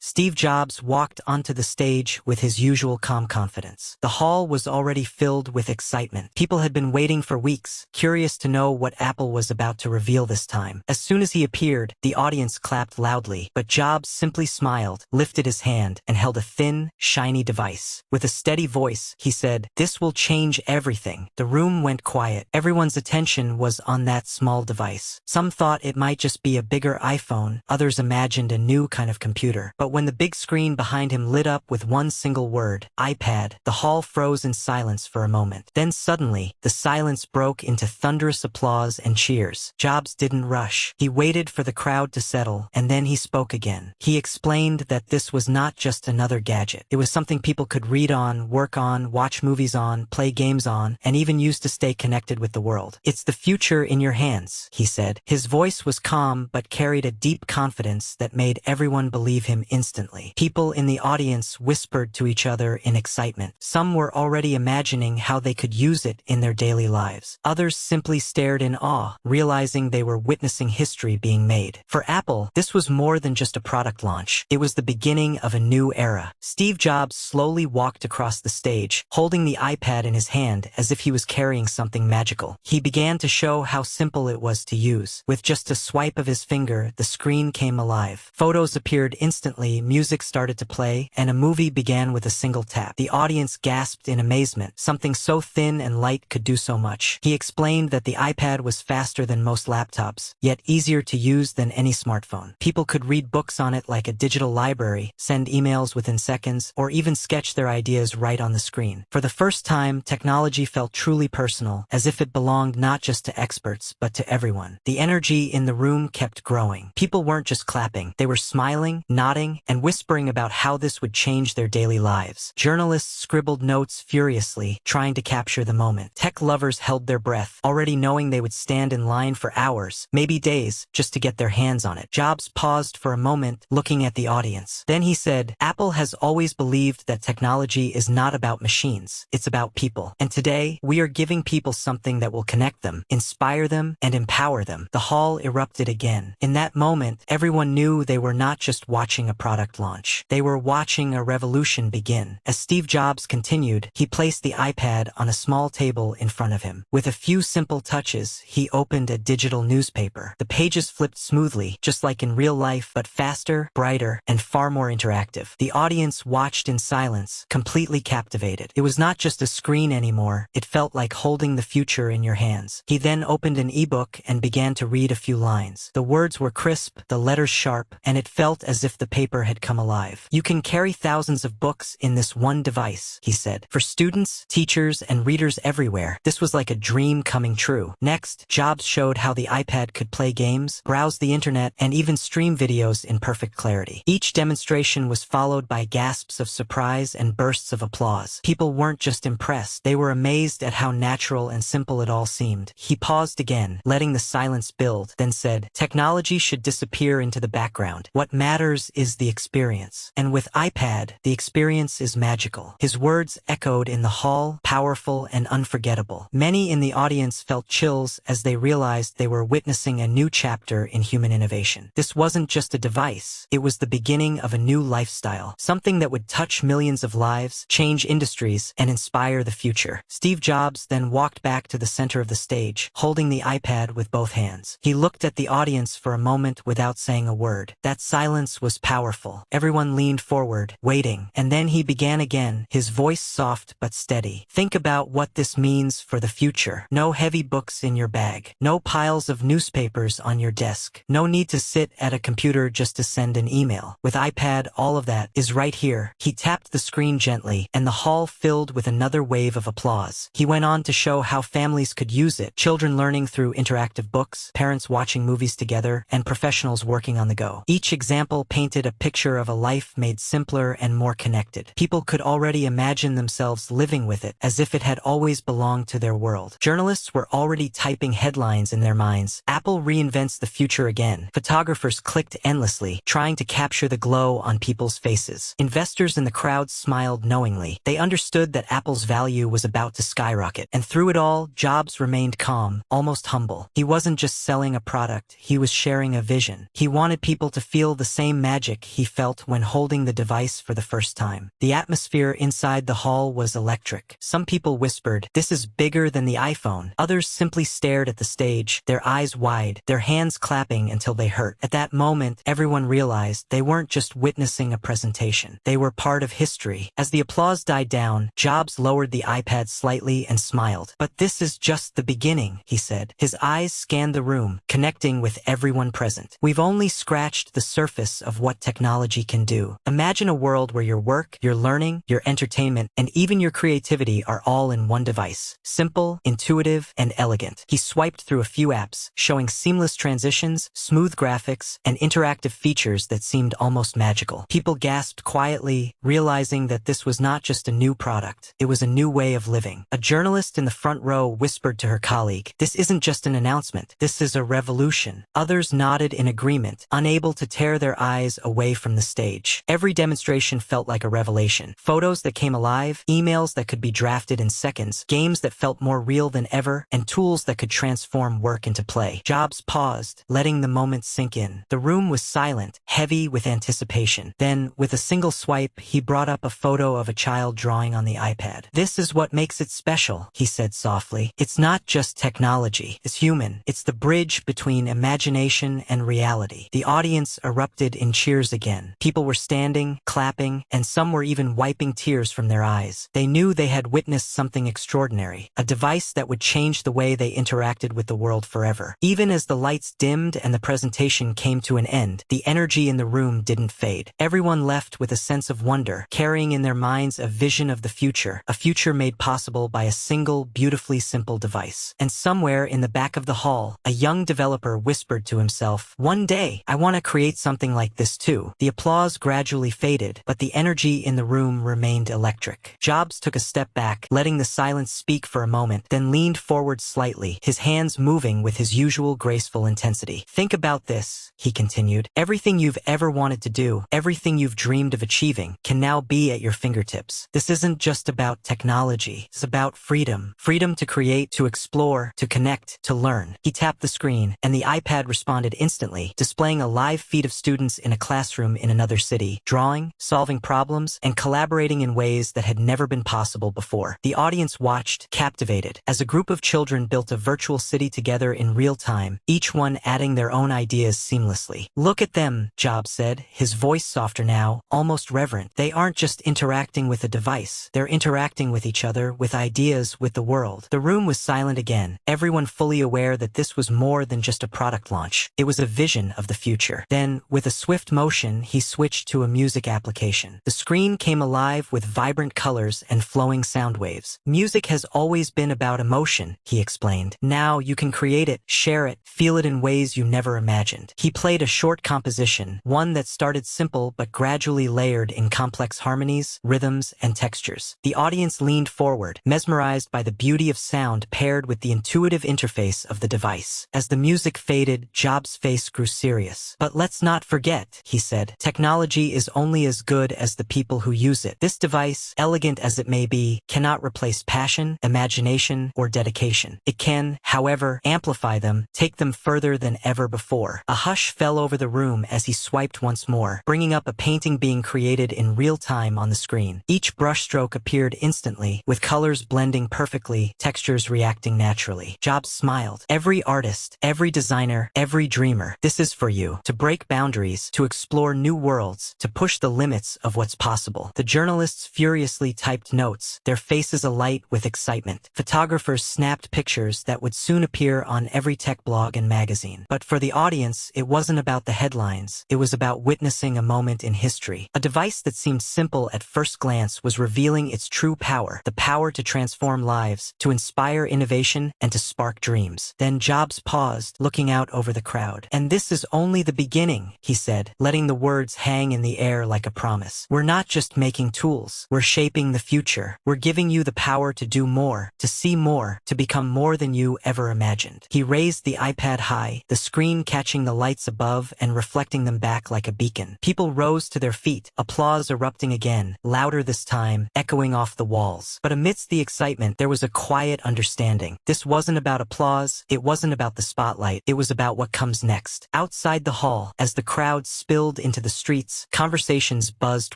Steve Jobs walked onto the stage with his usual calm confidence. The hall was already filled with excitement. People had been waiting for weeks, curious to know what Apple was about to reveal this time. As soon as he appeared, the audience clapped loudly, but Jobs simply smiled, lifted his hand, and held a thin, shiny device. With a steady voice, he said, "This will change everything." The room went quiet. Everyone's attention was on that small device. Some thought it might just be a bigger iPhone, others imagined a new kind of computer. But when the big screen behind him lit up with one single word, iPad, the hall froze in silence for a moment. Then suddenly, the silence broke into thunderous applause and cheers. Jobs didn't rush. He waited for the crowd to settle, and then he spoke again. He explained that this was not just another gadget. It was something people could read on, work on, watch movies on, play games on, and even use to stay connected with the world. "It's the future in your hands," he said. His voice was calm but carried a deep confidence that made everyone believe him instantly. People in the audience whispered to each other in excitement. Some were already imagining how they could use it in their daily lives. Others simply stared in awe, realizing they were witnessing history being made. For Apple, this was more than just a product launch. It was the beginning of a new era. Steve Jobs slowly walked across the stage, holding the iPad in his hand as if he was carrying something magical. He began to show how simple it was to use. With just a swipe of his finger, the screen came alive. Photos appeared instantly, music started to play, and a movie began with a single tap. The audience gasped in amazement. Something so thin and light could do so much. He explained that the iPad was faster than most laptops, yet easier to use than any smartphone. People could read books on it like a digital library, send emails within seconds, or even sketch their ideas right on the screen. For the first time, technology felt truly personal, as if it belonged not just to experts, but to everyone. The energy in the room kept growing. People weren't just clapping. They were smiling, nodding, and whispering about how this would change their daily lives. Journalists scribbled notes furiously, trying to capture the moment. Tech lovers held their breath, already knowing they would stand in line for hours, maybe days, just to get their hands on it. Jobs paused for a moment, looking at the audience. Then he said, "Apple has always believed that technology is not about machines. It's about people. And today, we are giving people something that will connect them, inspire them, and empower them." The hall erupted again. In that moment, everyone knew they were not just watching a product launch. They were watching a revolution begin. As Steve Jobs continued, he placed the iPad on a small table in front of him. With a few simple touches, he opened a digital newspaper. The pages flipped smoothly, just like in real life, but faster, brighter, and far more interactive. The audience watched in silence, completely captivated. It was not just a screen anymore. It felt like holding the future in your hands. He then opened an ebook and began to read a few lines. The words were crisp, the letters sharp, and it felt as if the paper had come alive. "You can carry thousands of books in this one device," he said. For students, teachers, and readers everywhere, this was like a dream coming true. Next, Jobs showed how the iPad could play games, browse the internet, and even stream videos in perfect clarity. Each demonstration was followed by gasps of surprise and bursts of applause. People weren't just impressed, they were amazed at how natural and simple it all seemed. He paused again, letting the silence build, then said, "Technology should disappear into the background. What matters is the experience. And with iPad, the experience is magical." His words echoed in the hall, powerful and unforgettable. Many in the audience felt chills as they realized they were witnessing a new chapter in human innovation. This wasn't just a device. It was the beginning of a new lifestyle, something that would touch millions of lives, change industries, and inspire the future. Steve Jobs then walked back to the center of the stage, holding the iPad with both hands. He looked at the audience for a moment without saying a word. That silence was powerful. Everyone leaned forward, waiting, and then he began again, his voice soft but steady. "Think about what this means for the future. No heavy books in your bag. No piles of newspapers on your desk. No need to sit at a computer just to send an email. With iPad, all of that is right here." He tapped the screen gently, and the hall filled with another wave of applause. He went on to show how families could use it, children learning through interactive books, parents watching movies together, and professionals working on the go. Each example painted a picture of a life made simpler and more connected. People could already imagine themselves living with it, as if it had always belonged to their world. Journalists were already typing headlines in their minds. "Apple reinvents the future again." Photographers clicked endlessly, trying to capture the glow on people's faces. Investors in the crowd smiled knowingly. They understood that Apple's value was about to skyrocket. And through it all, Jobs remained calm, almost humble. He wasn't just selling a product, he was sharing a vision. He wanted people to feel the same magic he felt when holding the device for the first time. The atmosphere inside the hall was electric. Some people whispered, "This is bigger than the iPhone." Others simply stared at the stage, their eyes wide, their hands clapping until they hurt. At that moment, everyone realized they weren't just witnessing a presentation. They were part of history. As the applause died down, Jobs lowered the iPad slightly and smiled. "But this is just the beginning," he said. His eyes scanned the room, connecting with everyone present. "We've only scratched the surface of what technology can do. Imagine a world where your work, your learning, your entertainment, and even your creativity are all in one device. Simple, intuitive, and elegant." He swiped through a few apps, showing seamless transitions, smooth graphics, and interactive features that seemed almost magical. People gasped quietly, realizing that this was not just a new product. It was a new way of living. A journalist in the front row whispered to her colleague, "This isn't just an announcement. This is a revolution." Others nodded in agreement, unable to tear their eyes away from the stage. Every demonstration felt like a revelation. Photos that came alive, emails that could be drafted in seconds, games that felt more real than ever, and tools that could transform work into play. Jobs paused, letting the moment sink in. The room was silent, heavy with anticipation. Then, with a single swipe, he brought up a photo of a child drawing on the iPad. "This is what makes it special," he said softly. "It's not just technology. It's human. It's the bridge between imagination and reality." The audience erupted in cheers again. People were standing, clapping, and some were even wiping tears from their eyes. They knew they had witnessed something extraordinary, a device that would change the way they interacted with the world forever. Even as the lights dimmed and the presentation came to an end, the energy in the room didn't fade. Everyone left with a sense of wonder, carrying in their minds a vision of the future, a future made possible by a single, beautifully simple device. And somewhere in the back of the hall, a young developer whispered to himself, "One day, I want to create something like this too." The applause gradually faded, but the energy in the room remained electric. Jobs took a step back, letting the silence speak for a moment, then leaned forward slightly, his hands moving with his usual graceful intensity. "Think about this," he continued. "Everything you've ever wanted to do, everything you've dreamed of achieving, can now be at your fingertips. This isn't just about technology. It's about freedom. Freedom to create, to explore, to connect, to learn." He tapped the screen, and the iPad responded instantly, displaying a live feed of students in a classroom in another city, drawing, solving problems, and collaborating in ways that had never been possible before. The audience watched, captivated, as a group of children built a virtual city together in real time, each one adding their own ideas seamlessly. "Look at them," Jobs said, his voice softer now, almost reverent. "They aren't just interacting with a device. They're interacting with each other, with ideas, with the world." The room was silent again, everyone fully aware that this was more than just a product launch. It was a vision of the future. Then, with a swift motion, he switched to a music application. The screen came alive with vibrant colors and flowing sound waves. "Music has always been about emotion," he explained. "Now you can create it, share it, feel it in ways you never imagined." He played a short composition, one that started simple but gradually layered in complex harmonies, rhythms, and textures. The audience leaned forward, mesmerized by the beauty of sound paired with the intuitive interface of the device. As the music faded, Jobs' face grew serious. "But let's not forget," he said, "technology is only as good as the people who use it. This device, elegant as it may be, cannot replace passion, imagination, or dedication. It can, however, amplify them, take them further than ever before." A hush fell over the room as he swiped once more, bringing up a painting being created in real time on the screen. Each brushstroke appeared instantly, with colors blending perfectly, textures reacting naturally. Jobs smiled. "Every artist, every designer, every dreamer, this is for you. To break boundaries, to explore new worlds, to push the limits of what's possible." The journalists furiously typed notes, their faces alight with excitement. Photographers snapped pictures that would soon appear on every tech blog and magazine. But for the audience, it wasn't about the headlines. It was about witnessing a moment in history. A device that seemed simple at first glance was revealing its true power, the power to transform lives, to inspire innovation, and to spark dreams. Then Jobs paused, looking out over the crowd. "And this is only the beginning," he said, letting the words hang in the air like a promise. "We're not just making tools. We're shaping the future. We're giving you the power to do more, to see more, to become more than you ever imagined." He raised the iPad high, the screen catching the lights above and reflecting them back like a beacon. People rose to their feet, applause erupting again, louder this time, echoing off the walls. But amidst the excitement, there was a quiet understanding. This wasn't about applause, it wasn't about the spotlight, it was about what comes next. Outside the hall, as the crowd spilled into the streets, conversations buzzed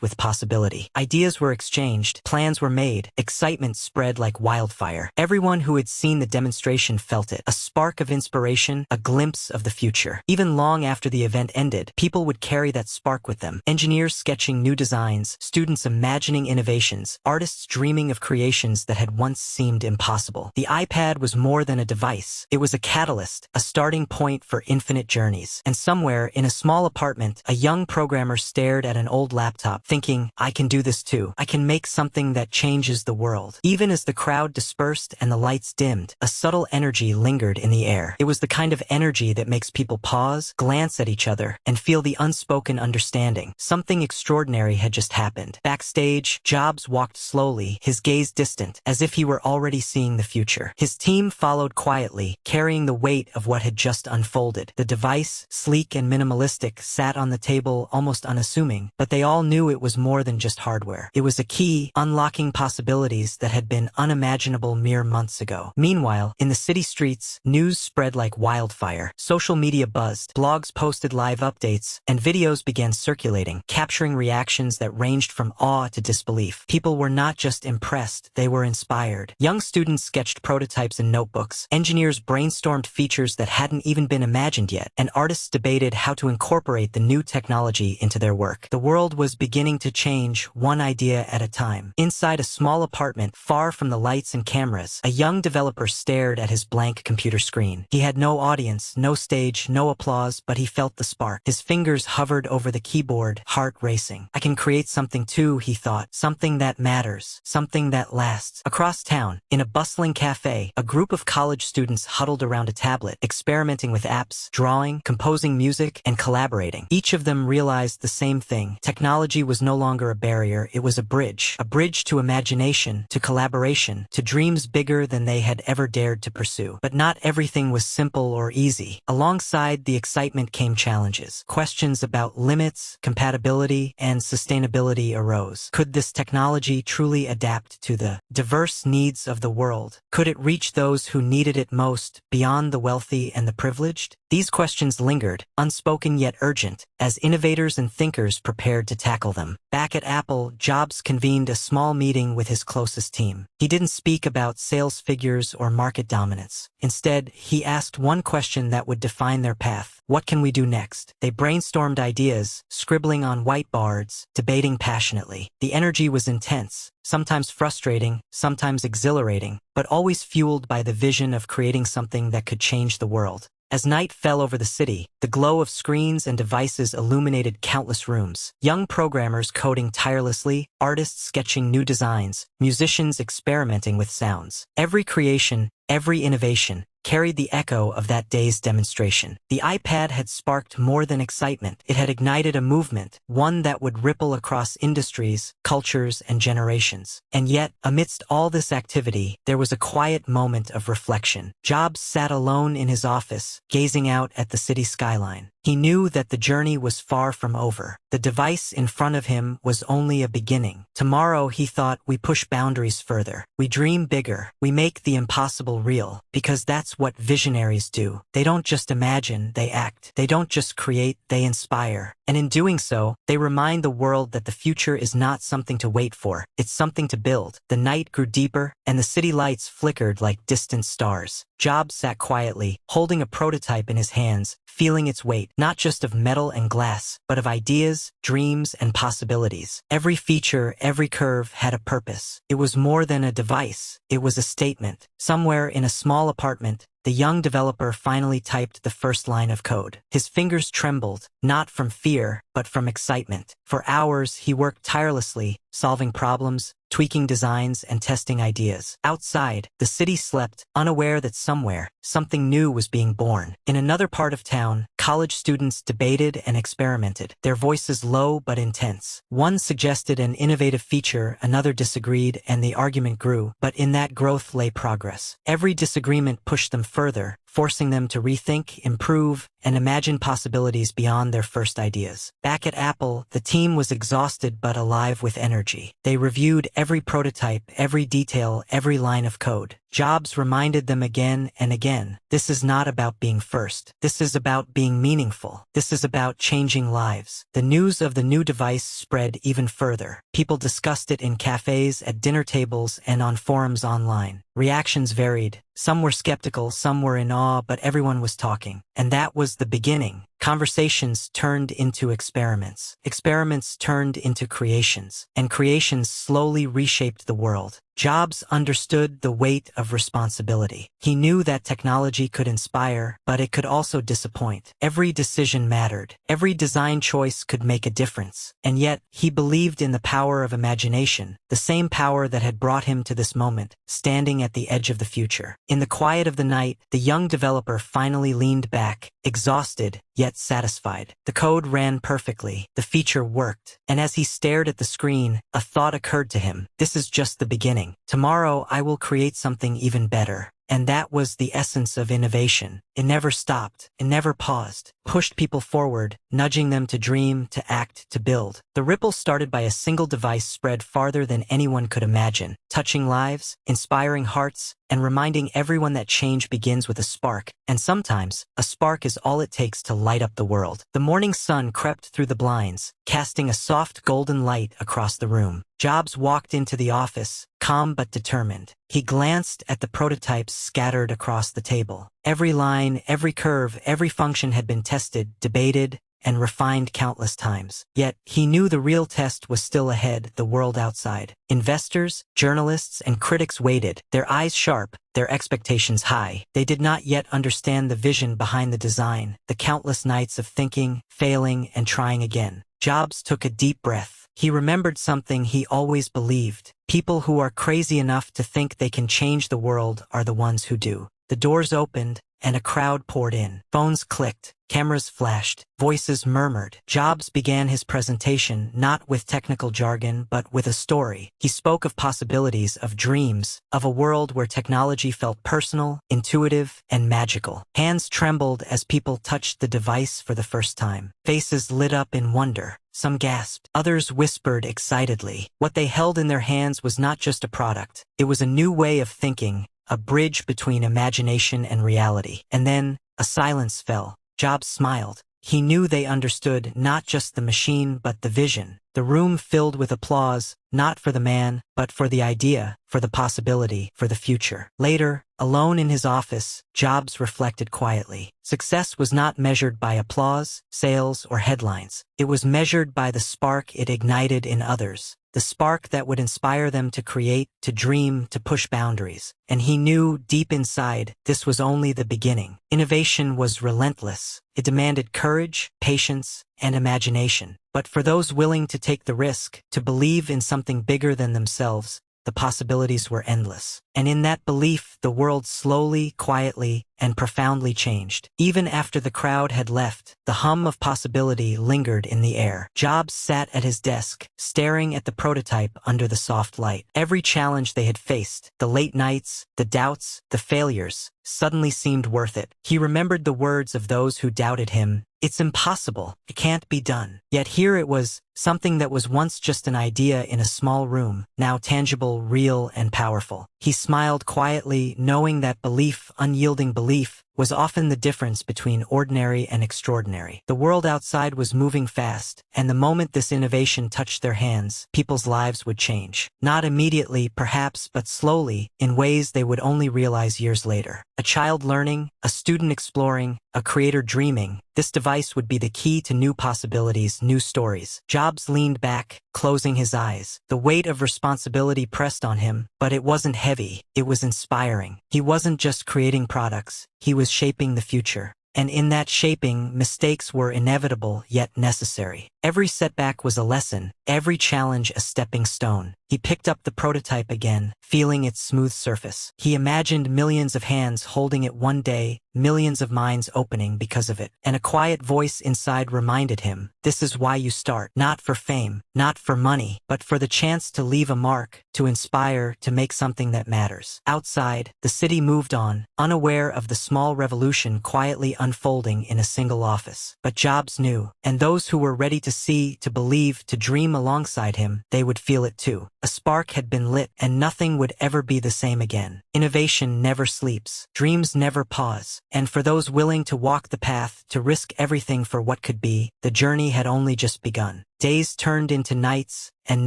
with possibility. Ideas were exchanged, plans were made, excitement spread like wildfire. Everyone who had seen the demonstration felt it, a spark of inspiration, a glimpse of the future. Even long after the event ended, people would carry that spark with them. Engineers sketching new designs, students imagining innovations, artists dreaming of creations that had once seemed impossible. The iPad was more than a device. It was a catalyst, a starting point for infinite journeys. And somewhere, in a small apartment, a young programmer stared at an old laptop, thinking, I can do this too. I can make something that changes the world. Even as the crowd dispersed and the lights dimmed, a subtle energy lingered in the air. It was the kind of energy that makes people pause, glance at each other, and feel the unspoken understanding. Something extraordinary had just happened. Backstage, Jobs walked slowly, his gaze distant, as if he were already seeing the future. His team followed quietly, carrying the weight of what had just unfolded. The device, sleek and minimalistic, sat on the table almost unassuming, but they all knew it was more than just hardware. It was a key, unlocking possibilities that had been unimaginable mere months ago. Meanwhile, in the city streets, news spread like wildfire. Social media buzzed, blogs posted live updates, and videos began circulating, capturing reactions that ranged from awe to disbelief. People were not just impressed, they were inspired. Young students sketched prototypes in notebooks, engineers brainstormed features that hadn't even been imagined yet, and artists debated how to incorporate the new technology into their work. The world was beginning to change, one idea at a time. Inside a small apartment, far from the lights and cameras, a young developer stared at his blank computer screen. He had no audience, no stage, no applause, but he felt the spark. His fingers hovered over the keyboard, heart racing. I can create something too, he thought. Something that matters. Something that lasts. Across town, in a bustling cafe, a group of college students huddled around a tablet, experimenting with apps, drawing, composing music, and collaborating. Each of them realized the same thing. Technology was no longer a barrier, it was a bridge. A bridge to imagination, to collaboration, to dreams bigger than they had ever dared to pursue. But not everything was simple or easy. Alongside the excitement came challenges. Questions about limits, compatibility, and sustainability arose. Could this technology truly adapt to the diverse needs of the world? Could it reach those who needed it most, beyond the wealthy and the privileged? These questions lingered, unspoken yet urgent, as innovators and thinkers prepared to tackle them. Back at Apple, Jobs convened a small meeting with his closest team. He didn't speak about sales figures or market dominance. Instead, he asked one question that would define their path. What can we do next? They brainstormed ideas, scribbling on whiteboards, debating passionately. The energy was intense, sometimes frustrating, sometimes exhilarating, but always fueled by the vision of creating something that could change the world. As night fell over the city, the glow of screens and devices illuminated countless rooms. Young programmers coding tirelessly, artists sketching new designs, musicians experimenting with sounds. Every creation, every innovation, carried the echo of that day's demonstration. The iPad had sparked more than excitement. It had ignited a movement, one that would ripple across industries, cultures, and generations. And yet, amidst all this activity, there was a quiet moment of reflection. Jobs sat alone in his office, gazing out at the city skyline. He knew that the journey was far from over. The device in front of him was only a beginning. Tomorrow, he thought, we push boundaries further. We dream bigger. We make the impossible real. Because that's what visionaries do. They don't just imagine, they act. They don't just create, they inspire. And in doing so, they remind the world that the future is not something to wait for. It's something to build. The night grew deeper, and the city lights flickered like distant stars. Jobs sat quietly, holding a prototype in his hands, feeling its weight, not just of metal and glass, but of ideas, dreams, and possibilities. Every feature, every curve had a purpose. It was more than a device. It was a statement. Somewhere in a small apartment, the young developer finally typed the first line of code. His fingers trembled, not from fear, but from excitement. For hours, he worked tirelessly, solving problems, tweaking designs, and testing ideas. Outside, the city slept, unaware that somewhere, something new was being born. In another part of town, college students debated and experimented, their voices low but intense. One suggested an innovative feature, another disagreed, and the argument grew. But in that growth lay progress. Every disagreement pushed them further, forcing them to rethink, improve, and imagine possibilities beyond their first ideas. Back at Apple, the team was exhausted but alive with energy. They reviewed every prototype, every detail, every line of code. Jobs reminded them again and again, this is not about being first. This is about being meaningful. This is about changing lives. The news of the new device spread even further. People discussed it in cafes, at dinner tables, and on forums online. Reactions varied. Some were skeptical, some were in awe, but everyone was talking. And that was the beginning. Conversations turned into experiments. Experiments turned into creations. And creations slowly reshaped the world. Jobs understood the weight of responsibility. He knew that technology could inspire, but it could also disappoint. Every decision mattered. Every design choice could make a difference. And yet, he believed in the power of imagination, the same power that had brought him to this moment, standing at the edge of the future. In the quiet of the night, the young developer finally leaned back, exhausted, yet satisfied. The code ran perfectly. The feature worked. And as he stared at the screen, a thought occurred to him. This is just the beginning. Tomorrow I will create something even better. And that was the essence of innovation. It never stopped. It never paused. Pushed people forward, nudging them to dream, to act, to build. The ripple started by a single device spread farther than anyone could imagine, touching lives, inspiring hearts, and reminding everyone that change begins with a spark. And sometimes, a spark is all it takes to light up the world. The morning sun crept through the blinds, casting a soft golden light across the room. Jobs walked into the office, calm but determined. He glanced at the prototypes scattered across the table. Every line, every curve, every function had been tested, debated, and refined countless times. Yet, he knew the real test was still ahead, the world outside. Investors, journalists, and critics waited, their eyes sharp, their expectations high. They did not yet understand the vision behind the design, the countless nights of thinking, failing, and trying again. Jobs took a deep breath. He remembered something he always believed. People who are crazy enough to think they can change the world are the ones who do. The doors opened, and a crowd poured in. Phones clicked, cameras flashed, voices murmured. Jobs began his presentation not with technical jargon but with a story. He spoke of possibilities, of dreams, of a world where technology felt personal, intuitive, and magical. Hands trembled as people touched the device for the first time. Faces lit up in wonder. Some gasped. Others whispered excitedly. What they held in their hands was not just a product. It was a new way of thinking, a bridge between imagination and reality. And then, a silence fell. Jobs smiled. He knew they understood not just the machine but the vision. The room filled with applause, not for the man, but for the idea, for the possibility, for the future. Later, alone in his office, Jobs reflected quietly. Success was not measured by applause, sales, or headlines. It was measured by the spark it ignited in others. The spark that would inspire them to create, to dream, to push boundaries. And he knew, deep inside, this was only the beginning. Innovation was relentless. It demanded courage, patience, and imagination. But for those willing to take the risk, to believe in something bigger than themselves, the possibilities were endless. And in that belief, the world slowly, quietly, and profoundly changed. Even after the crowd had left, the hum of possibility lingered in the air. Jobs sat at his desk, staring at the prototype under the soft light. Every challenge they had faced, the late nights, the doubts, the failures, suddenly seemed worth it. He remembered the words of those who doubted him. It's impossible. It can't be done. Yet here it was, something that was once just an idea in a small room, now tangible, real, and powerful. He smiled quietly, knowing that belief, unyielding belief, was often the difference between ordinary and extraordinary. The world outside was moving fast, and the moment this innovation touched their hands, people's lives would change. Not immediately, perhaps, but slowly, in ways they would only realize years later. A child learning, a student exploring, a creator dreaming, this device would be the key to new possibilities, new stories. Jobs leaned back, closing his eyes. The weight of responsibility pressed on him, but it wasn't heavy, it was inspiring. He wasn't just creating products, he was shaping the future. And in that shaping, mistakes were inevitable yet necessary. Every setback was a lesson, every challenge a stepping stone. He picked up the prototype again, feeling its smooth surface. He imagined millions of hands holding it one day, millions of minds opening because of it. And a quiet voice inside reminded him, this is why you start. Not for fame, not for money, but for the chance to leave a mark, to inspire, to make something that matters. Outside, the city moved on, unaware of the small revolution quietly unfolding in a single office. But Jobs knew, and those who were ready to see, to believe, to dream alongside him, they would feel it too. A spark had been lit, and nothing would ever be the same again. Innovation never sleeps. Dreams never pause. And for those willing to walk the path, to risk everything for what could be, the journey had only just begun. Days turned into nights, and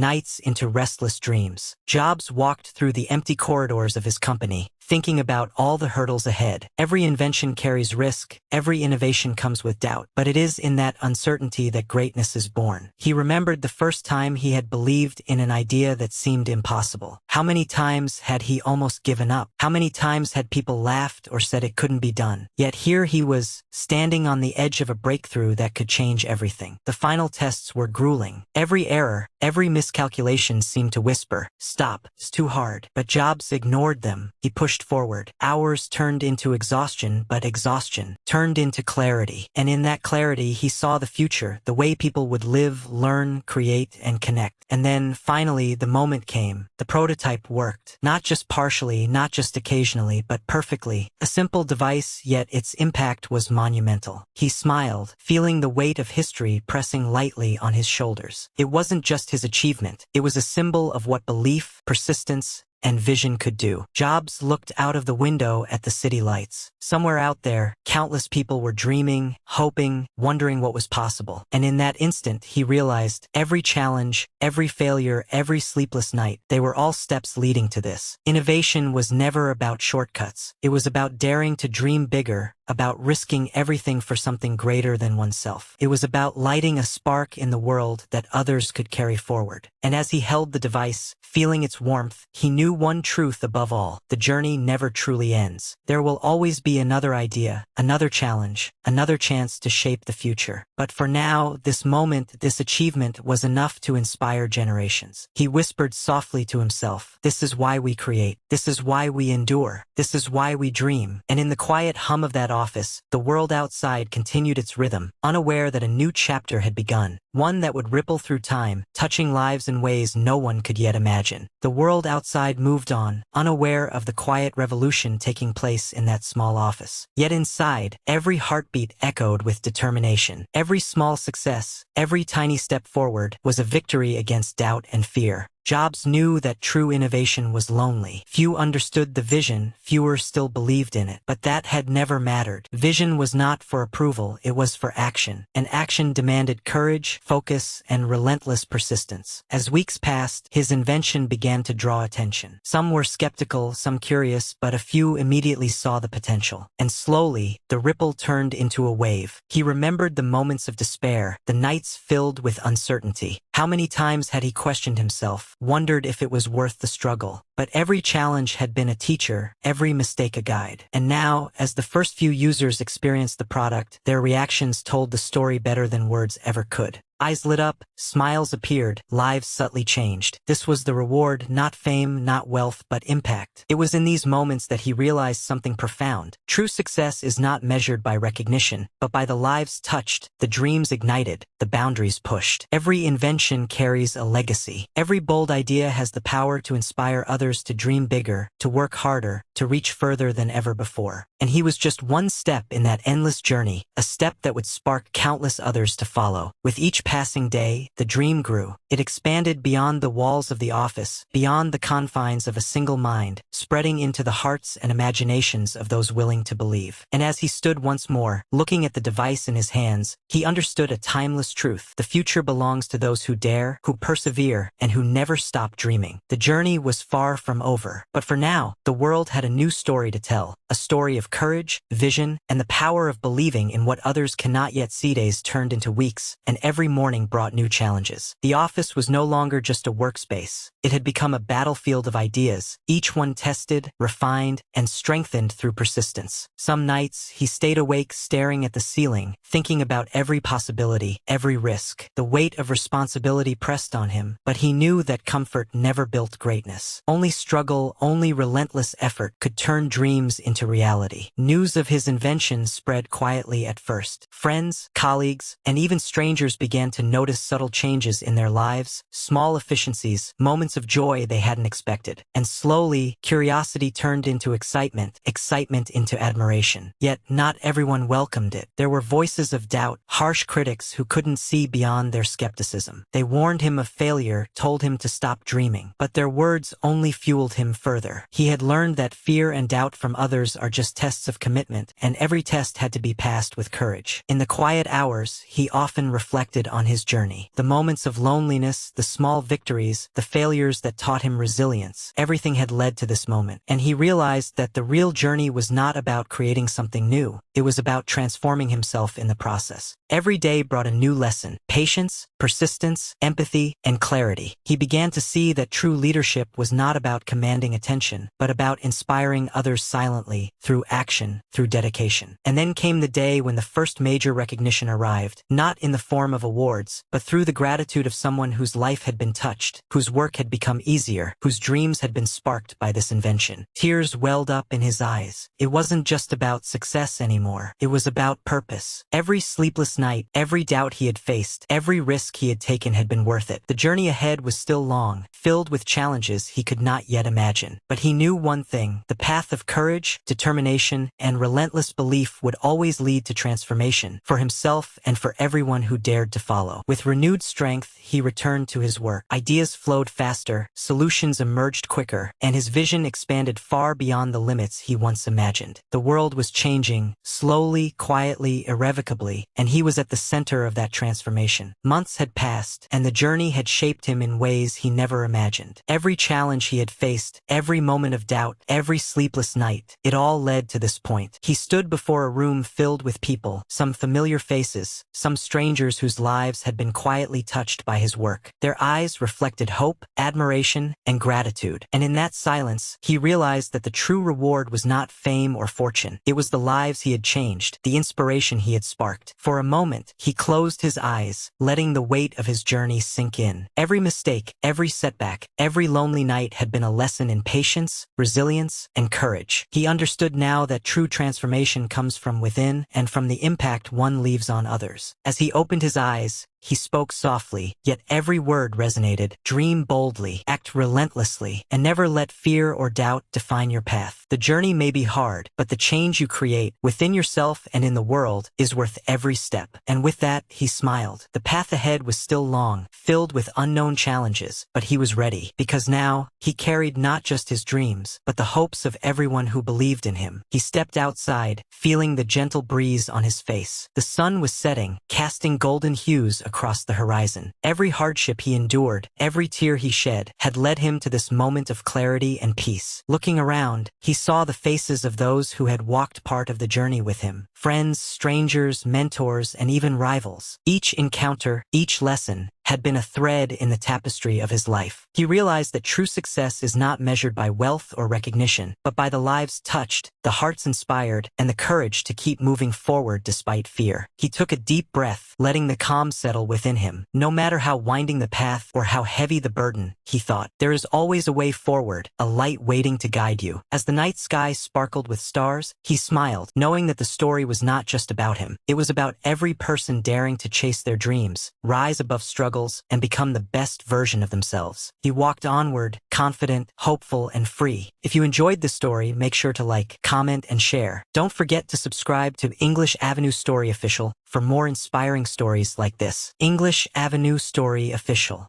nights into restless dreams. Jobs walked through the empty corridors of his company, thinking about all the hurdles ahead. Every invention carries risk, every innovation comes with doubt, but it is in that uncertainty that greatness is born. He remembered the first time he had believed in an idea that seemed impossible. How many times had he almost given up? How many times had people laughed or said it couldn't be done? Yet here he was, standing on the edge of a breakthrough that could change everything. The final tests were grueling. Every error, every miscalculation seemed to whisper, "Stop, it's too hard." But Jobs ignored them. He pushed forward. Hours turned into exhaustion, but exhaustion turned into clarity. And in that clarity, he saw the future, the way people would live, learn, create, and connect. And then, finally, the moment came. The prototype worked. Not just partially, not just occasionally, but perfectly. A simple device, yet its impact was monumental. He smiled, feeling the weight of history pressing lightly on his shoulders. It wasn't just his achievement. It was a symbol of what belief, persistence, and vision could do. Jobs looked out of the window at the city lights. Somewhere out there, countless people were dreaming, hoping, wondering what was possible. And in that instant, he realized every challenge, every failure, every sleepless night, they were all steps leading to this. Innovation was never about shortcuts. It was about daring to dream bigger, about risking everything for something greater than oneself. It was about lighting a spark in the world that others could carry forward. And as he held the device, feeling its warmth, he knew one truth above all: the journey never truly ends. There will always be another idea, another challenge, another chance to shape the future. But for now, this moment, this achievement was enough to inspire generations. He whispered softly to himself, "This is why we create. This is why we endure. This is why we dream." And in the quiet hum of that office, the world outside continued its rhythm, unaware that a new chapter had begun, one that would ripple through time, touching lives in ways no one could yet imagine. The world outside moved on, unaware of the quiet revolution taking place in that small office. Yet inside, every heartbeat echoed with determination. Every small success, every tiny step forward, was a victory against doubt and fear. Jobs knew that true innovation was lonely. Few understood the vision, fewer still believed in it. But that had never mattered. Vision was not for approval, it was for action. And action demanded courage, focus, and relentless persistence. As weeks passed, his invention began to draw attention. Some were skeptical, some curious, but a few immediately saw the potential. And slowly, the ripple turned into a wave. He remembered the moments of despair, the nights filled with uncertainty. How many times had he questioned himself, wondered if it was worth the struggle? But every challenge had been a teacher, every mistake a guide. And now, as the first few users experienced the product, their reactions told the story better than words ever could. Eyes lit up, smiles appeared, lives subtly changed. This was the reward, not fame, not wealth, but impact. It was in these moments that he realized something profound. True success is not measured by recognition, but by the lives touched, the dreams ignited, the boundaries pushed. Every invention carries a legacy. Every bold idea has the power to inspire others to dream bigger, to work harder, to reach further than ever before. And he was just one step in that endless journey, a step that would spark countless others to follow. With each passing day, the dream grew. It expanded beyond the walls of the office, beyond the confines of a single mind, spreading into the hearts and imaginations of those willing to believe. And as he stood once more, looking at the device in his hands, he understood a timeless truth. The future belongs to those who dare, who persevere, and who never stop dreaming. The journey was far from over. But for now, the world had a new story to tell, a story of courage, vision, and the power of believing in what others cannot yet see. Days turned into weeks, and every morning brought new challenges. The office was no longer just a workspace. It had become a battlefield of ideas, each one tested, refined, and strengthened through persistence. Some nights, he stayed awake staring at the ceiling, thinking about every possibility, every risk. The weight of responsibility pressed on him, but he knew that comfort never built greatness. Only struggle, only relentless effort could turn dreams into into reality. News of his invention spread quietly at first. Friends, colleagues, and even strangers began to notice subtle changes in their lives, small efficiencies, moments of joy they hadn't expected. And slowly, curiosity turned into excitement, excitement into admiration. Yet, not everyone welcomed it. There were voices of doubt, harsh critics who couldn't see beyond their skepticism. They warned him of failure, told him to stop dreaming. But their words only fueled him further. He had learned that fear and doubt from others are just tests of commitment, and every test had to be passed with courage. In the quiet hours, he often reflected on his journey. The moments of loneliness, the small victories, the failures that taught him resilience. Everything had led to this moment, and he realized that the real journey was not about creating something new. It was about transforming himself in the process. Every day brought a new lesson: patience, persistence, empathy, and clarity. He began to see that true leadership was not about commanding attention, but about inspiring others silently, through action, through dedication. And then came the day when the first major recognition arrived, not in the form of awards, but through the gratitude of someone whose life had been touched, whose work had become easier, whose dreams had been sparked by this invention. Tears welled up in his eyes. It wasn't just about success anymore. It was about purpose. Every sleepless night, every doubt he had faced, every risk he had taken had been worth it. The journey ahead was still long, filled with challenges he could not yet imagine. But he knew one thing: the path of courage, determination, and relentless belief would always lead to transformation, for himself and for everyone who dared to follow. With renewed strength, he returned to his work. Ideas flowed faster, solutions emerged quicker, and his vision expanded far beyond the limits he once imagined. The world was changing, slowly, quietly, irrevocably, and he was at the center of that transformation. Months had passed, and the journey had shaped him in ways he never imagined. Every challenge he had faced, every moment of doubt, every sleepless night, it all led to this point. He stood before a room filled with people, some familiar faces, some strangers whose lives had been quietly touched by his work. Their eyes reflected hope, admiration, and gratitude. And in that silence, he realized that the true reward was not fame or fortune. It was the lives he had changed, the inspiration he had sparked. For a moment, he closed his eyes, letting the weight of his journey sink in. Every mistake, every setback, every lonely night had been a lesson in patience, resilience, and courage. He understood now that true transformation comes from within and from the impact one leaves on others. As he opened his eyes, he spoke softly, yet every word resonated. Dream boldly, act relentlessly, and never let fear or doubt define your path. The journey may be hard, but the change you create, within yourself and in the world, is worth every step. And with that, he smiled. The path ahead was still long, filled with unknown challenges, but he was ready, because now, he carried not just his dreams, but the hopes of everyone who believed in him. He stepped outside, feeling the gentle breeze on his face. The sun was setting, casting golden hues across the horizon. Every hardship he endured, every tear he shed, had led him to this moment of clarity and peace. Looking around, he saw the faces of those who had walked part of the journey with him. Friends, strangers, mentors, and even rivals. Each encounter, each lesson, had been a thread in the tapestry of his life. He realized that true success is not measured by wealth or recognition, but by the lives touched, the hearts inspired, and the courage to keep moving forward despite fear. He took a deep breath, letting the calm settle within him. No matter how winding the path or how heavy the burden, he thought, there is always a way forward, a light waiting to guide you. As the night sky sparkled with stars, he smiled, knowing that the story was not just about him. It was about every person daring to chase their dreams, rise above struggles, and become the best version of themselves. He walked onward, confident, hopeful, and free. If you enjoyed this story, make sure to like, comment, and share. Don't forget to subscribe to English Avenue Story Official for more inspiring stories like this. English Avenue Story Official.